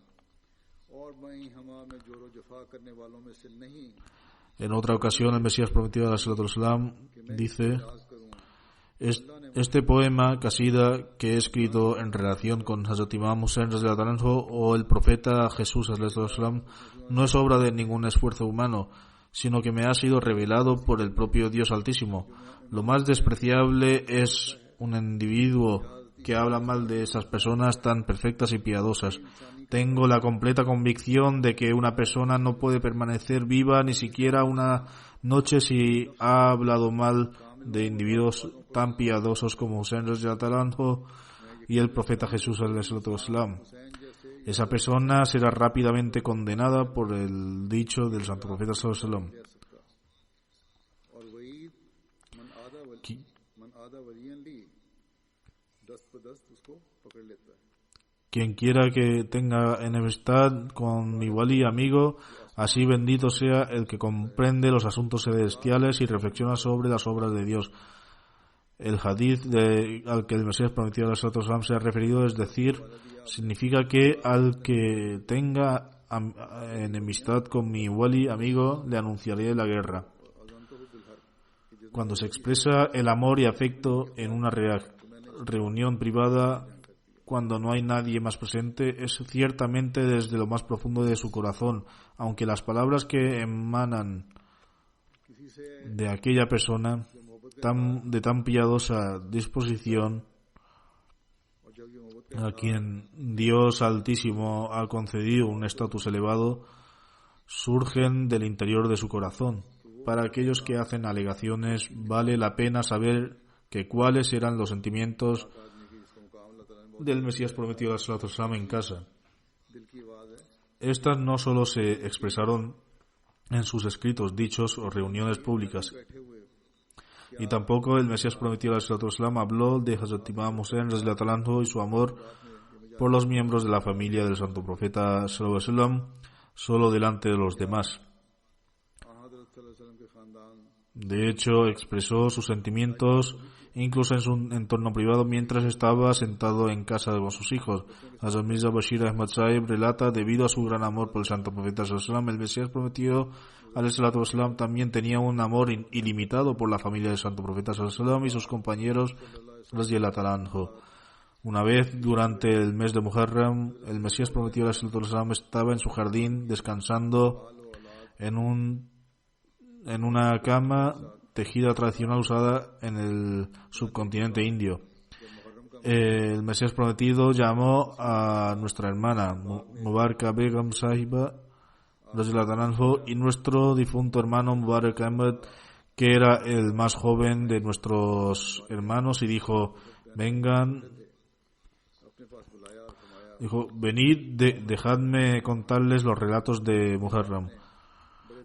और मैं हमा में जोरो जफा करने वालों में से नहीं En otra ocasión, el Mesías prometido alaihissalatu wassalam dice: राज करूं. este poema, Kasida, que he escrito en relación con Hazrat Imam Hussein radhiyallahu anhu o el profeta Jesús alaihissalatu wassalam, no es obra de ningún esfuerzo humano, sino que me ha sido revelado por el propio Dios Altísimo. Lo más despreciable es un individuo que habla mal de esas personas tan perfectas y piadosas. Tengo la completa convicción de que una persona no puede permanecer viva ni siquiera una noche si ha hablado mal de individuos tan piadosos como Hussein radhiyallahu anhu y el profeta Jesús alaihissalatu wassalam. Esa persona será rápidamente condenada por el dicho del santo profeta sallallahu alaihi wasallam. और वईद मन आदा वलियन ली दस्त ब दस्त उसको पकड़ लेता है. Quien quiera que tenga enemistad con mi wali amigo, así bendito sea el que comprende los asuntos celestiales y reflexiona sobre las obras de Dios. El hadith al que el Mesías prometido alaihissalatu wassalam se ha referido, es decir, significa que al que tenga enemistad con mi wali amigo, le anunciaré la guerra. Cuando se expresa el amor y afecto en una reunión privada, cuando no hay nadie más presente, es ciertamente desde lo más profundo de su corazón, aunque las palabras que emanan de aquella persona de tan piadosa disposición, a quien Dios Altísimo ha concedido un estatus elevado, surgen del interior de su corazón. Para aquellos que hacen alegaciones, vale la pena saber que cuáles eran los sentimientos del Mesías prometido alaihissalatu wassalam en casa. Estas no solo se expresaron en sus escritos, dichos o reuniones públicas, y tampoco el Mesías prometido alaihissalatu wassalam habló de Hazrat Imam Hussein radhiyallahu anhu y su amor por los miembros de la familia del santo profeta sallallahu alaihi wasallam solo delante de los demás. De hecho, expresó sus sentimientos incluso en su entorno privado mientras estaba sentado en casa con sus hijos. Hazrat Mirza Bashir Ahmad Sahib relata: debido a su gran amor por el santo profeta sallallahu alaihi wasallam, el Mesías prometido alaihissalatu wassalam también tenía un amor ilimitado por la familia del santo profeta sallallahu alaihi wasallam y sus compañeros radhiyallahu anhu. Una vez, durante el mes de Muharram, el Mesías prometido alaihissalatu wassalam estaba en su jardín descansando en una cama tejida tradicional usada en el subcontinente indio. El Mesías prometido llamó a nuestra hermana Mubaraka Begum Sahiba radhiyallahu anhu y nuestro difunto hermano Mubarak Ahmed, que era el más joven de nuestros hermanos, y dijo: vengan dijo: venid, dejadme contarles los relatos de Muharram.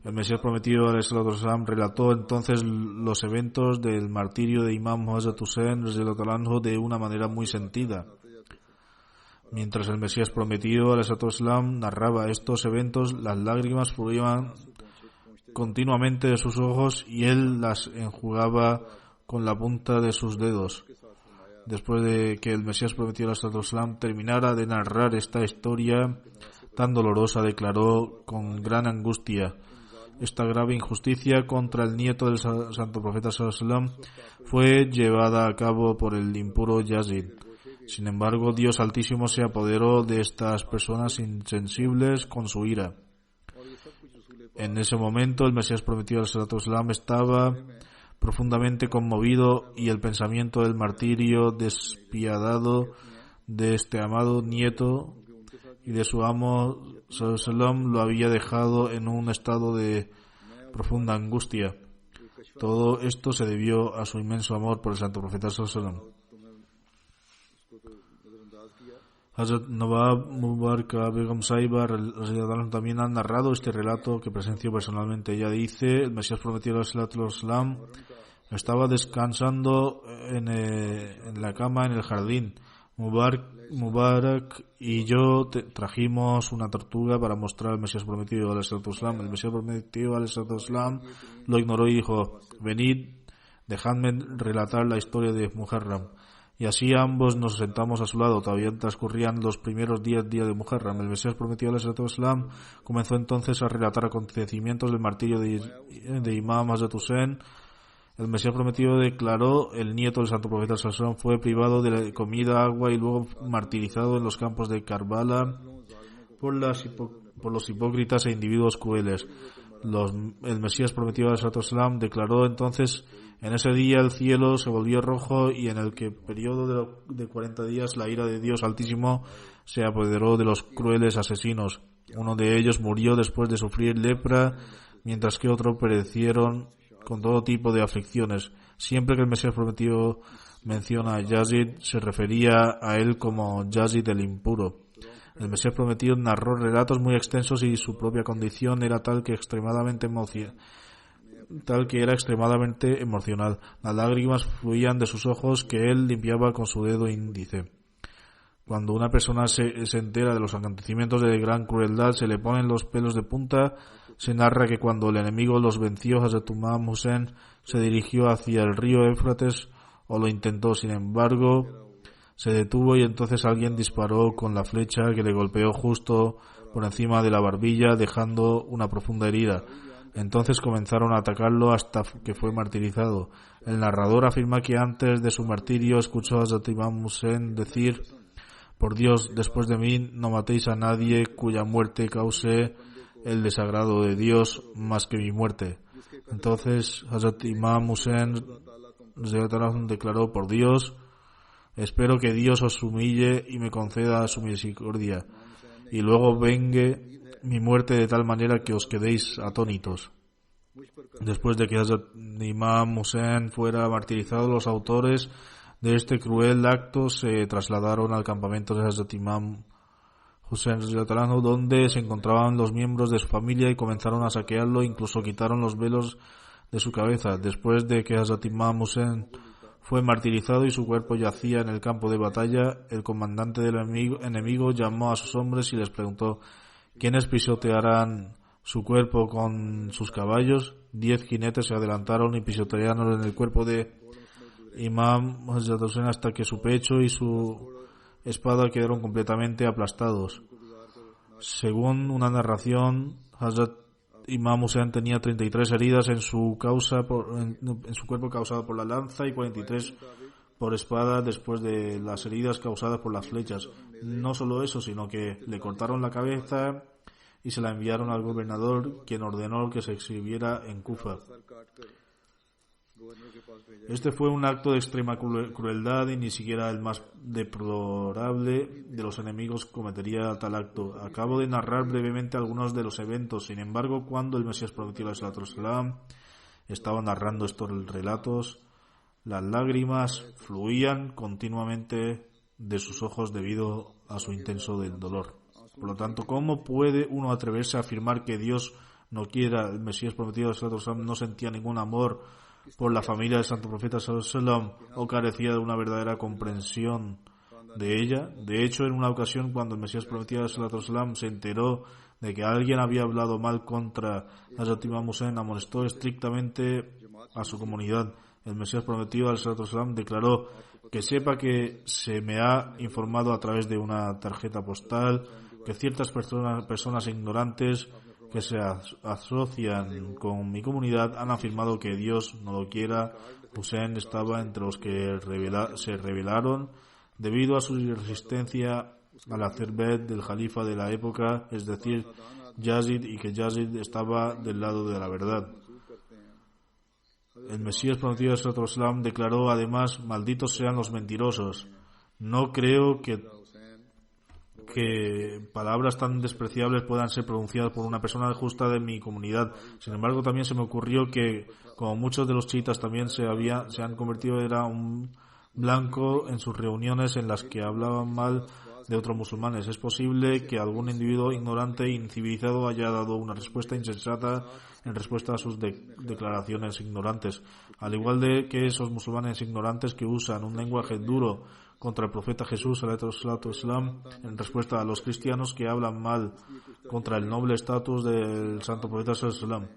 El Mesías prometido ﷺ relató entonces los eventos del martirio de Imam Hazrat Hussein de una manera muy sentida. Mientras el Mesías prometido ﷺ narraba estos eventos, las lágrimas fluían continuamente de sus ojos y él las enjugaba con la punta de sus dedos. Después de que el Mesías prometido ﷺ terminara de narrar esta historia tan dolorosa, declaró con gran angustia: esta grave injusticia contra el nieto del santo profeta ﷺ fue llevada a cabo por el impuro Yazid. Sin embargo, Dios Altísimo se apoderó de estas personas insensibles con su ira. En ese momento, el Mesías prometido ﷺ estaba profundamente conmovido y el pensamiento del martirio despiadado de este amado nieto y de su amo ﷺ lo había dejado en un estado de profunda angustia. Todo esto se debió a su inmenso amor por el santo profeta ﷺ. Hazrat Nawab Mubarak Begum Saiba también ha narrado este relato que presenció personalmente. Ella dice: el Mesías prometido ﷺ estaba descansando en la cama en el jardín. Mubarak y yo trajimos una tortuga para mostrar al Mesías prometido ﷺ. El Mesías prometido ﷺ lo ignoró y dijo: venid, dejadme relatar la historia de Muharram. Y así ambos nos sentamos a su lado. Todavía transcurrían los primeros 10 días de Muharram. El Mesías prometido ﷺ comenzó entonces a relatar acontecimientos del martirio de Imam Hazrat Hussein. El Mesías prometido declaró: el nieto del santo profeta ﷺ fue privado de comida, agua y luego martirizado en los campos de Karbala por los hipócritas e individuos crueles. El Mesías prometido ﷺ declaró entonces: en ese día el cielo se volvió rojo y en el periodo de 40 días la ira de Dios Altísimo se apoderó de los crueles asesinos. Uno de ellos murió después de sufrir lepra, mientras que otros perecieron con todo tipo de aflicciones. Siempre que el Mesías prometido menciona a Yazid, se refería a él como Yazid el impuro. El Mesías prometido narró relatos muy extensos y su propia condición era tal que era extremadamente emocional. Las lágrimas fluían de sus ojos que él limpiaba con su dedo índice. Cuando una persona se entera de los acontecimientos de gran crueldad, se le ponen los pelos de punta. Se narra que cuando el enemigo los venció, Hazrat Imam Hussein se dirigió hacia el río Éufrates, o lo intentó. Sin embargo, se detuvo y entonces alguien disparó con la flecha que le golpeó justo por encima de la barbilla, dejando una profunda herida. Entonces comenzaron a atacarlo hasta que fue martirizado. El narrador afirma que antes de su martirio escuchó a Hazrat Imam Hussein decir: por Dios, después de mí no matéis a nadie cuya muerte cause el desagrado de Dios más que mi muerte. Entonces Hazrat Imam Hussein declaró: por Dios, espero que Dios os humille y me conceda su misericordia, y luego vengue mi muerte de tal manera que os quedéis atónitos. Después de que Hazrat Imam Hussein fuera martirizado, los autores de este cruel acto se trasladaron al campamento de Hazrat Imam Hussein, donde se encontraban los miembros de su familia, y comenzaron a saquearlo. Incluso quitaron los velos de su cabeza. Después de que Hazrat Imam Hussein fue martirizado y su cuerpo yacía en el campo de batalla, el comandante del enemigo llamó a sus hombres y les preguntó: ¿quiénes pisotearán su cuerpo con sus caballos? 10 jinetes se adelantaron y pisotearon en el cuerpo de Imam Hazrat Hussein hasta que su pecho y su espada quedaron completamente aplastados. Según una narración, Hazrat Imam Hussein tenía 33 heridas en su cuerpo causadas por la lanza y 43 por espada después de las heridas causadas por las flechas. No solo eso, sino que le cortaron la cabeza y se la enviaron al gobernador, quien ordenó que se exhibiera en Kufa. Este fue un acto de extrema crueldad y ni siquiera el más deplorable de los enemigos cometería tal acto. Acabo de narrar brevemente algunos de los eventos. Sin embargo, cuando el Mesías prometido ﷺ estaba narrando estos relatos, las lágrimas fluían continuamente de sus ojos debido a su intenso del dolor. Por lo tanto, ¿cómo puede uno atreverse a afirmar que Dios no quiera? El Mesías prometido no sentía ningún amor por la familia del santo profeta sallam, o carecía de una verdadera comprensión de ella. De hecho, en una ocasión, cuando el Mesías prometido sallam se enteró de que alguien había hablado mal contra Hazrat Imam Hussein, amonestó estrictamente a su comunidad. El Mesías prometido sallam declaró: que sepa que se me ha informado a través de una tarjeta postal que ciertas personas ignorantes que se asocian con mi comunidad han afirmado que Dios no lo quiera. Hussein estaba entre los que se rebelaron debido a su resistencia al hacer bet del califa de la época, es decir, Yazid, y que Yazid estaba del lado de la verdad. El Mesías prometido sallam declaró además: malditos sean los mentirosos. No creo que palabras tan despreciables puedan ser pronunciadas por una persona justa de mi comunidad. Sin embargo, también se me ocurrió que, como muchos de los chiitas también se han convertido, era un blanco en sus reuniones en las que hablaban mal de otros musulmanes. Es posible que algún individuo ignorante e incivilizado haya dado una respuesta insensata en respuesta a sus declaraciones ignorantes, al igual de que esos musulmanes ignorantes que usan un lenguaje duro contra el profeta Jesús ﷺ, en respuesta a los cristianos que hablan mal contra el noble estatus del santo profeta ﷺ.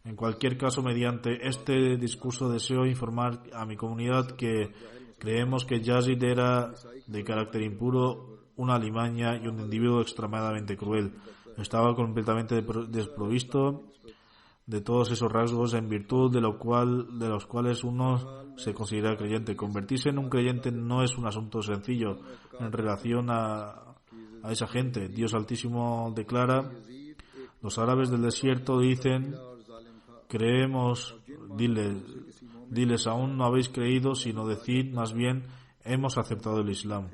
En cualquier caso, mediante este discurso deseo informar a mi comunidad que creemos que Yazid era de carácter impuro, una alimaña y un individuo extremadamente cruel. Estaba completamente desprovisto de todos esos rasgos, en virtud de los cuales uno se considera creyente. Convertirse en un creyente no es un asunto sencillo en relación a esa gente. Dios Altísimo declara: los árabes del desierto dicen: creemos. Diles, aún no habéis creído, sino decid más bien: hemos aceptado el Islam.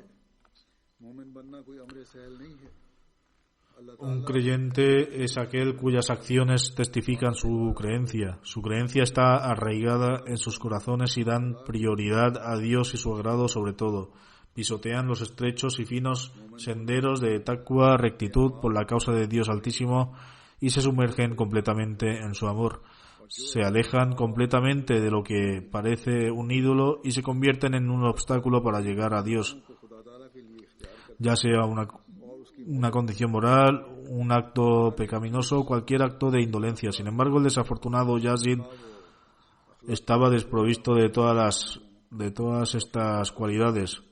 Un creyente es aquel cuyas acciones testifican su creencia. Su creencia está arraigada en sus corazones y dan prioridad a Dios y su agrado sobre todo. Pisotean los estrechos y finos senderos de taqwa, rectitud por la causa de Dios Altísimo y se sumergen completamente en su amor. Se alejan completamente de lo que parece un ídolo y se convierten en un obstáculo para llegar a Dios, ya sea una condición moral, un acto pecaminoso o cualquier acto de indolencia. Sin embargo, el desafortunado Yazid estaba desprovisto de todas estas cualidades.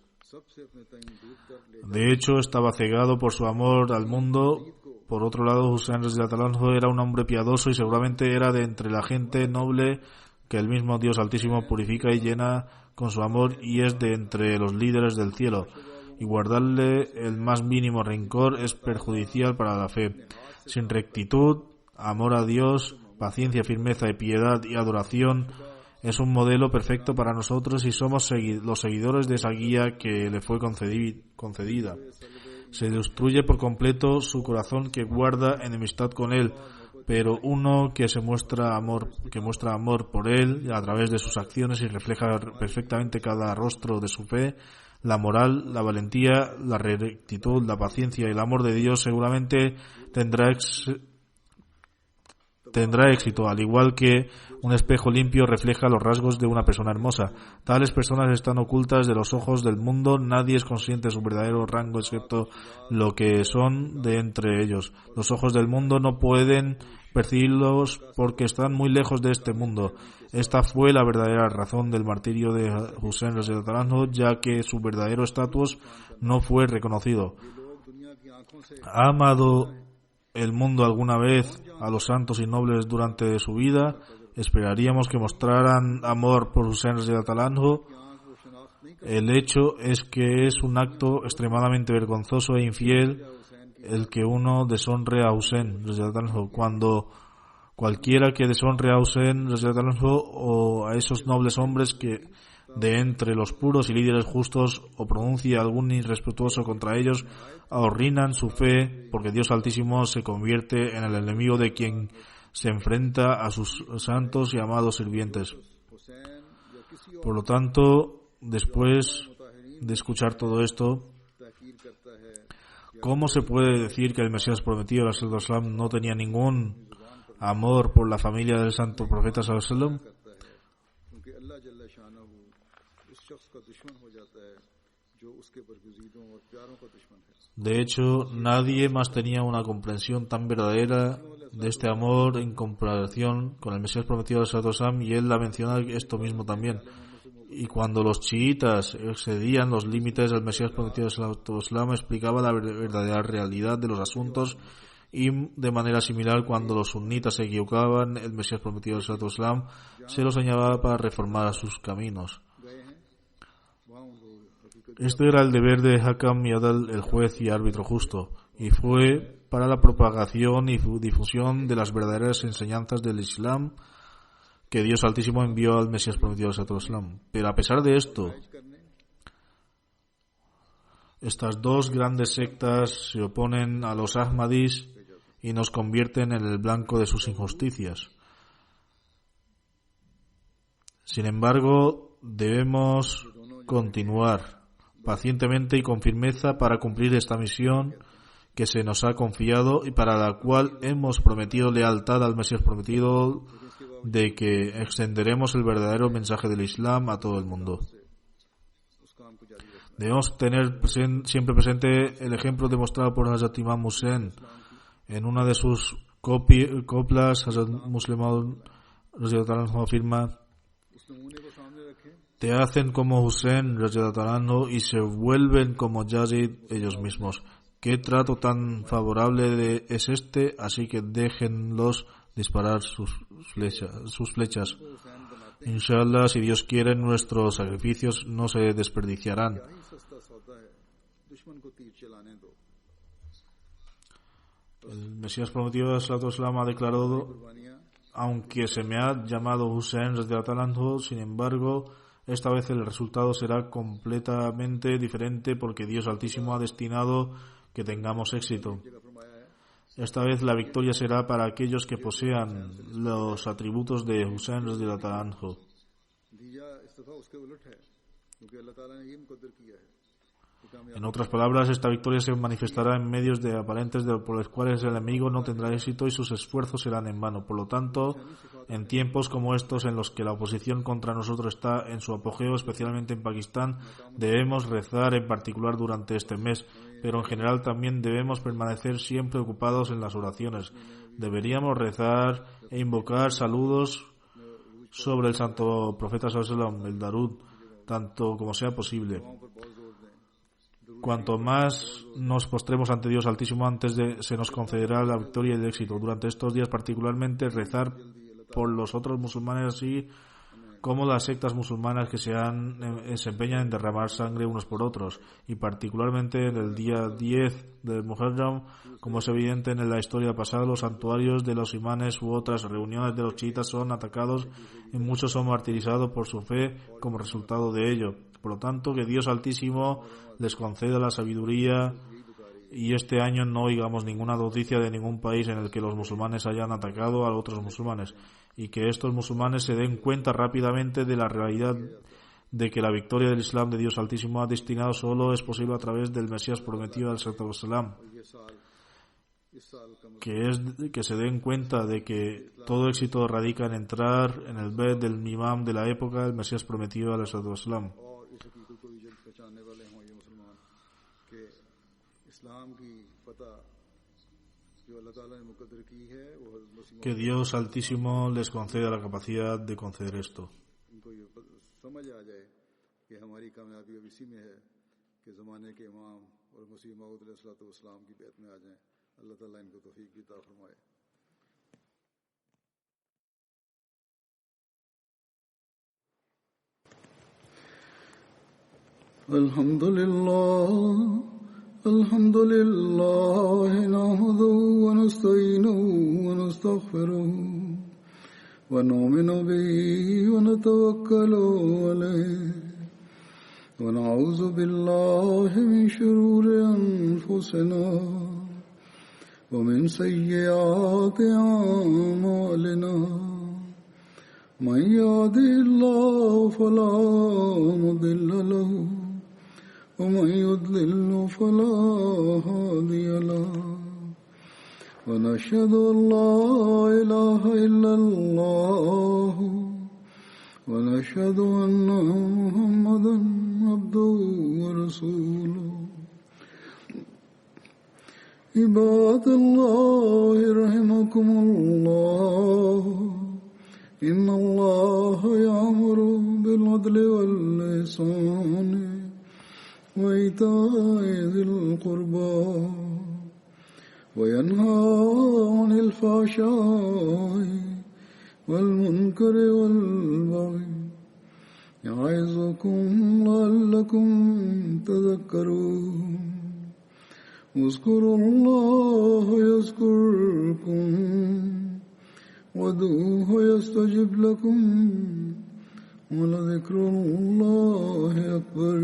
De hecho, estaba cegado por su amor al mundo. Por otro lado, Hussein radhiyallahu anhu era un hombre piadoso y seguramente era de entre la gente noble que el mismo Dios Altísimo purifica y llena con su amor, y es de entre los líderes del cielo. Y guardarle el más mínimo rencor es perjudicial para la fe. Sin rectitud, amor a Dios, paciencia, firmeza y piedad y adoración, es un modelo perfecto para nosotros y somos los seguidores de esa guía que le fue concedida. Se destruye por completo su corazón que guarda enemistad con él, pero uno que muestra amor por él a través de sus acciones y refleja perfectamente cada rostro de su fe, la moral, la valentía, la rectitud, la paciencia y el amor de Dios, seguramente tendrá éxito, al igual que un espejo limpio refleja los rasgos de una persona hermosa. Tales personas están ocultas de los ojos del mundo, nadie es consciente de su verdadero rango excepto lo que son de entre ellos. Los ojos del mundo no pueden percibirlos porque están muy lejos de este mundo. Esta fue la verdadera razón del martirio de Hussein radhiyallahu anhu, ya que su verdadero estatus no fue reconocido. ¿Ha amado el mundo alguna vez a los santos y nobles durante su vida? Esperaríamos que mostraran amor por Hussein radhiyallahu anhu. El hecho es que es un acto extremadamente vergonzoso e infiel el que uno deshonre a Hussein radhiyallahu anhu. Cuando cualquiera que deshonre a Hussein radhiyallahu anhu o a esos nobles hombres que de entre los puros y líderes justos o pronuncie algún irrespetuoso contra ellos, arruinan su fe, porque Dios Altísimo se convierte en el enemigo de quien se enfrenta a sus santos y amados sirvientes. Por lo tanto, después de escuchar todo esto, ¿Cómo se puede decir que el Mesías prometido al Islam no tenía ningún amor por la familia del santo profeta sallallahu alaihi wasallam? क्योंकि अल्लाह जल्ल शानहू उस शख्स का दुश्मन हो जाता है जो उसके बरगुज़ीदों और प्यारों का दुश्मन है. De hecho, nadie más tenía una comprensión tan verdadera de este amor en comparación con el Mesías prometido al Islam, y él la menciona esto mismo también. Y cuando los chiitas excedían los límites del Mesías prometido al Islam, explicaba la verdadera realidad de los asuntos, y de manera similar, cuando los sunitas se equivocaban, el Mesías prometido al Islam se los señalaba para reformar sus caminos. Este era el deber de Hakam y Adal, el juez y árbitro justo, y fue para la propagación y difusión de las verdaderas enseñanzas del Islam que Dios Altísimo envió al Mesías prometido al Islam. Pero a pesar de esto, estas dos grandes sectas se oponen a los Ahmadis y nos convierten en el blanco de sus injusticias. Sin embargo, debemos continuar pacientemente y con firmeza para cumplir esta misión que se nos ha confiado y para la cual hemos prometido lealtad al Mesías prometido, de que extenderemos el verdadero mensaje del Islam a todo el mundo. Debemos tener siempre presente el ejemplo demostrado por Hazrat Imam Hussein. En una de sus coplas, Hazrat Muslim afirma: te hacen como Hussein y se vuelven como Yazid ellos mismos. ¿Qué trato tan favorable es este? Así que déjenlos disparar sus flechas. Inshallah, si Dios quiere, nuestros sacrificios no se desperdiciarán. El Mesías prometido de Islam ha declarado: aunque se me ha llamado Hussein, sin embargo, esta vez el resultado será completamente diferente, porque Dios Altísimo ha destinado que tengamos éxito. Esta vez la victoria será para aquellos que posean los atributos de Hussein radhiyallahu anhu. En otras palabras, esta victoria se manifestará en medios de aparentes por los cuales el enemigo no tendrá éxito y sus esfuerzos serán en vano. Por lo tanto, en tiempos como estos, en los que la oposición contra nosotros está en su apogeo, especialmente en Pakistán, debemos rezar en particular durante este mes, pero en general también debemos permanecer siempre ocupados en las oraciones. Deberíamos rezar e invocar saludos sobre el santo profeta sallallahu alaihi wasallam, el Darud, tanto como sea posible. Cuanto más nos postremos ante Dios Altísimo, antes se nos concederá la victoria y el éxito. Durante estos días, particularmente, rezar por los otros musulmanes, así como las sectas musulmanas que se empeñan en derramar sangre unos por otros, y particularmente en el día 10 del Muharram, como es evidente en la historia pasada, los santuarios de los imanes u otras reuniones de los chiitas son atacados y muchos son martirizados por su fe como resultado de ello. Por lo tanto, que Dios Altísimo les conceda la sabiduría y este año no oigamos ninguna noticia de ningún país en el que los musulmanes hayan atacado a otros musulmanes, y que estos musulmanes se den cuenta rápidamente de la realidad de que la victoria del Islam de Dios Altísimo ha destinado solo es posible a través del Mesías prometido al Islam. Que se den cuenta de que todo éxito radica en entrar en el bed del imam de la época, el Mesías prometido al Islam. Que Dios Altísimo les conceda la capacidad de conceder esto. الحمد لله نحمده ونستعينه ونستغفره ونؤمن به ونتوكل عليه ونعوذ بالله من شرور أنفسنا ومن سيئات أعمالنا من يهده الله فلا مضل له ومن يضلل فلا هادي له ونشهد أن لا إله إلا الله ونشهد أن محمدا عبده ورسوله عباد الله رحمكم الله إن الله يأمر بالعدل والإحسان وإيتاء ذي القربى وينهى عن الفحشاء والمنكر والبغي يعظكم لعلكم تذكرون اذكروا الله يذكركم وادعوه يستجب لكم ولذكر الله أكبر